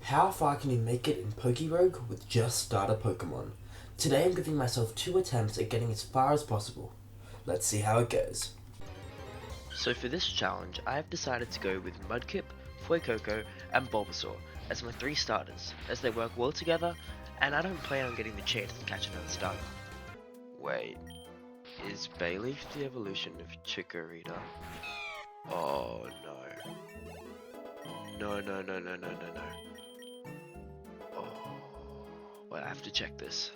How far can you make it in PokeRogue with just starter Pokemon? Today I'm giving myself 2 attempts at getting as far as possible. Let's see how it goes. So for this challenge, I have decided to go with Mudkip, Fuecoco, and Bulbasaur as my 3 starters, as they work well together, and I don't plan on getting the chance to catch another starter. Wait, is Bayleaf the evolution of Chikorita? Oh no. No. Oh, wait, I have to check this.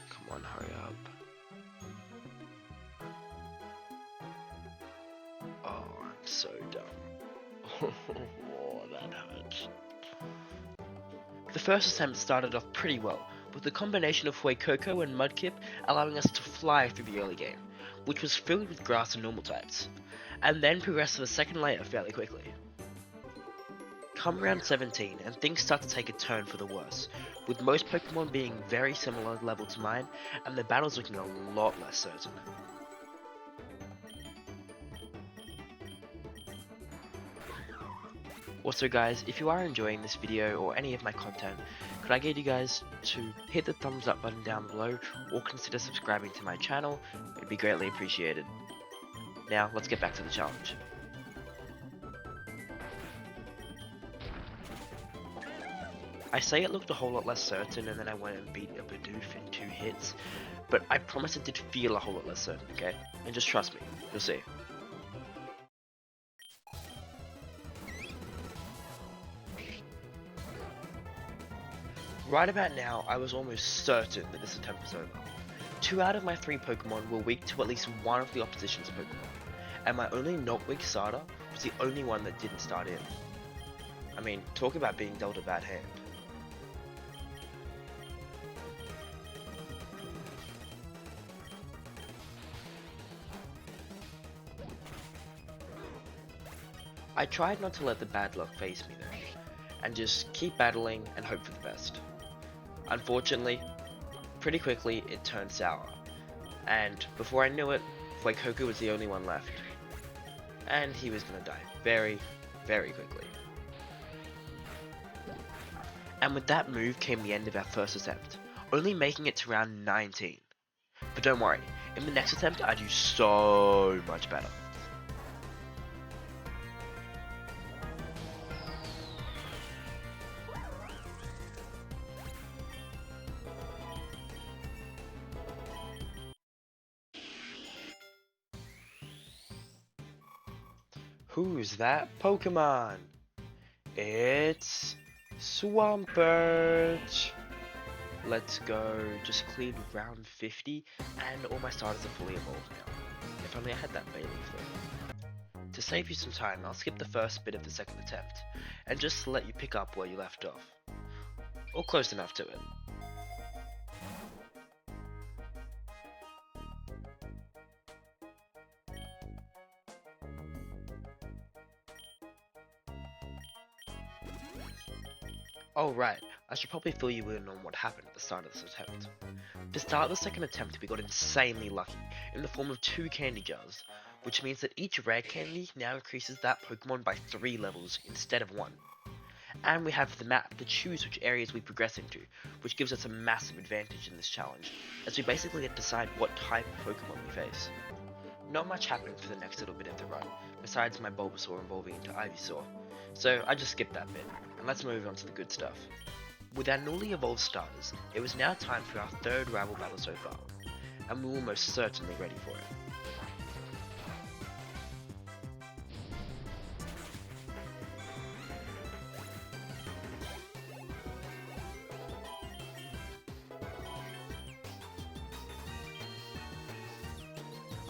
Come on, hurry up. Oh, I'm so dumb. Oh, that hurts. The first attempt started off pretty well, with the combination of Fuecoco and Mudkip allowing us to fly through the early game, which was filled with grass and normal types, and then progressed to the second layer fairly quickly. Come round 17 and things start to take a turn for the worse, with most Pokemon being very similar level to mine and the battles looking a lot less certain. Also guys, if you are enjoying this video or any of my content, could I get you guys to hit the thumbs up button down below or consider subscribing to my channel? It'd be greatly appreciated. Now let's get back to the challenge. I say it looked a whole lot less certain and then I went and beat a Bidoof in 2 hits, but I promise it did feel a whole lot less certain, okay? And just trust me, you'll see. Right about now, I was almost certain that this attempt was over. 2 out of my 3 Pokemon were weak to at least one of the opposition's Pokemon, and my only not weak starter was the only one that didn't start in. I mean, talk about being dealt a bad hand. I tried not to let the bad luck phase me though, and just keep battling and hope for the best. Unfortunately, pretty quickly it turned sour, and before I knew it, Fuecoco was the only one left. And he was gonna die very, very quickly. And with that move came the end of our first attempt, only making it to round 19. But don't worry, in the next attempt I do so much better. Who's that Pokemon? It's Swampert. Let's go. Just cleared round 50 and all my starters are fully evolved now. If only I had that Bayleaf though. To save you some time, I'll skip the first bit of the second attempt and just let you pick up where you left off. Or close enough to it. Oh right, I should probably fill you in on what happened at the start of this attempt. To start the second attempt we got insanely lucky, in the form of 2 candy jars, which means that each rare candy now increases that Pokemon by 3 levels instead of 1. And we have the map to choose which areas we progress into, which gives us a massive advantage in this challenge, as we basically get to decide what type of Pokemon we face. Not much happened for the next little bit of the run, besides my Bulbasaur evolving into Ivysaur, so I just skipped that bit, and let's move on to the good stuff. With our newly evolved starters, it was now time for our 3rd rival battle so far, and we were most certainly ready for it.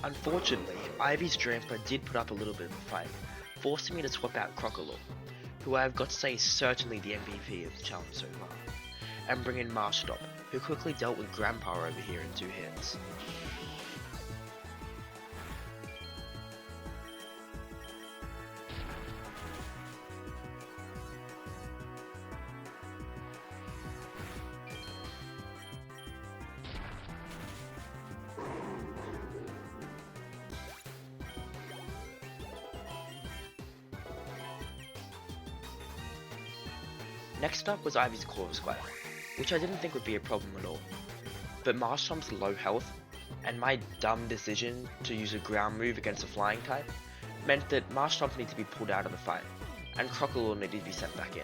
Unfortunately, Ivy's Drampa did put up a little bit of a fight, forcing me to swap out Crocodile, who I have got to say is certainly the MVP of the challenge so far, and bring in Marshtomp, who quickly dealt with Grandpa over here in 2 hits. Next up was Ivy's PokeRogue, which I didn't think would be a problem at all. But Marstromp's low health, and my dumb decision to use a ground move against a flying type, meant that Marstromp needed to be pulled out of the fight, and Crocodile needed to be sent back in.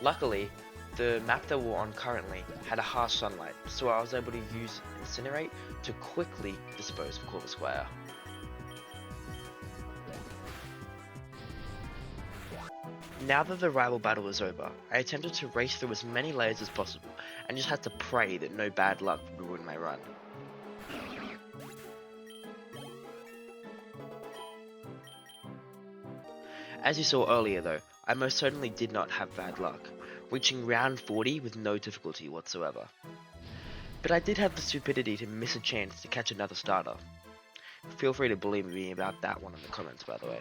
Luckily, the map that we're on currently had a harsh sunlight, so I was able to use Incinerate to quickly dispose of PokeRogue. Now that the rival battle was over, I attempted to race through as many layers as possible, and just had to pray that no bad luck would ruin my run. As you saw earlier though, I most certainly did not have bad luck, reaching round 40 with no difficulty whatsoever. But I did have the stupidity to miss a chance to catch another starter. Feel free to believe me about that one in the comments, by the way.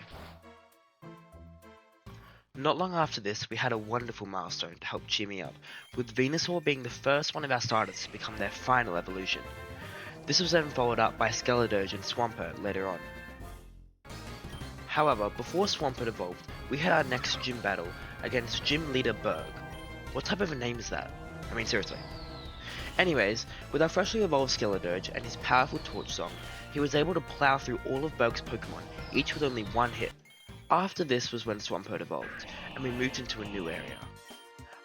Not long after this, we had a wonderful milestone to help cheer me up, with Venusaur being the first one of our starters to become their final evolution. This was then followed up by Skeledirge and Swampert later on. However, before Swampert evolved, we had our next gym battle against Gym Leader Berg. What type of a name is that? I mean, seriously. Anyways, with our freshly evolved Skeledirge and his powerful Torch Song, he was able to plow through all of Berg's Pokemon, each with only one hit. After this was when Swampert evolved, and we moved into a new area.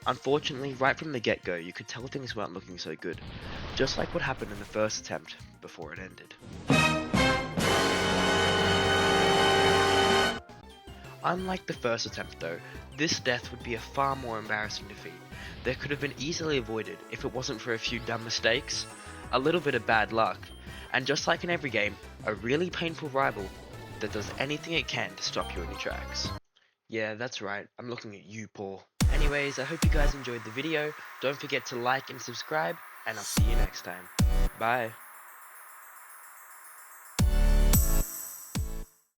Unfortunately, right from the get-go, you could tell things weren't looking so good, just like what happened in the first attempt before it ended. Unlike the first attempt though, this death would be a far more embarrassing defeat that could have been easily avoided if it wasn't for a few dumb mistakes, a little bit of bad luck, and just like in every game, a really painful rival that does anything it can to stop you in your tracks. Yeah, that's right, I'm looking at you, Paul. Anyways, I hope you guys enjoyed the video, don't forget to like and subscribe, and I'll see you next time. Bye.